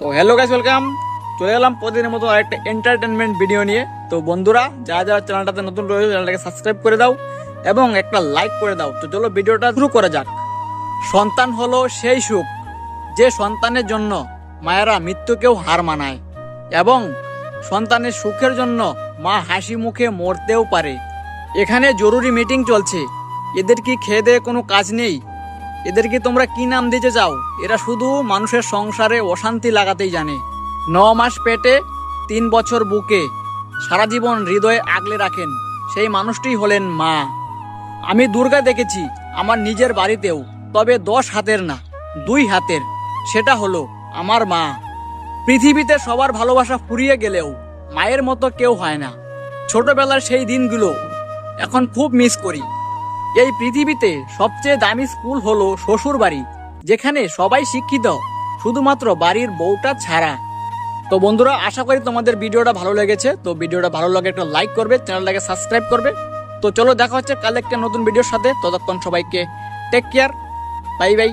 তো hello guys, welcome. চলে এলাম প্রতিদিনের মতো আরেকটা এন্টারটেনমেন্ট ভিডিও নিয়ে। তো বন্ধুরা, যারা যারা চ্যানেলটাতে নতুন রয়েছে চ্যানেলটাকে সাবস্ক্রাইব করে দাও এবং একটা লাইক করে দাও। তো চলো ভিডিওটা শুরু করা যাক। সন্তান হলো সেই সুখ যে সন্তানের জন্য মায়েরা মৃত্যুকেও হার মানায়, এবং সন্তানের সুখের জন্য মা হাসি মুখে মরতেও পারে। এখানে জরুরি মিটিং চলছে। এদের কি খেয়ে দেয়ে কোনো কাজ নেই? এদেরকে তোমরা কি নাম দিতে চাও? এরা শুধু মানুষের সংসারে অশান্তি লাগাতেই জানে। 9 মাস পেটে, 3 বছর বুকে, সারা জীবন হৃদয়ে আগলে রাখেন সেই মানুষটি হলেন মা। আমি দুর্গা দেখেছি আমার নিজের বাড়িতেও, তবে 10 হাতের না, 2 হাতের। সেটা হলো আমার মা। পৃথিবীতে সবার ভালোবাসা ফুরিয়ে গেলেও মায়ের মতো কেউ হয় না। ছোটবেলার সেই দিনগুলো এখন খুব মিস করি। এই পৃথিবীতে সবচেয়ে দামি স্কুল হলো শ্বশুর বাড়ি, যেখানে সবাই শিক্ষিত, শুধুমাত্র বাড়ির বউটা ছাড়া। তো বন্ধুরা, আশা করি তোমাদের ভিডিওটা ভালো লেগেছে। তো ভিডিওটা ভালো লাগে একটা লাইক করবে, চ্যানেলটাকে সাবস্ক্রাইব করবে। তো চলো দেখা হচ্ছে কাল একটা নতুন ভিডিওর সাথে। ততক্ষণ সবাইকে টেক কেয়ার, বাই বাই।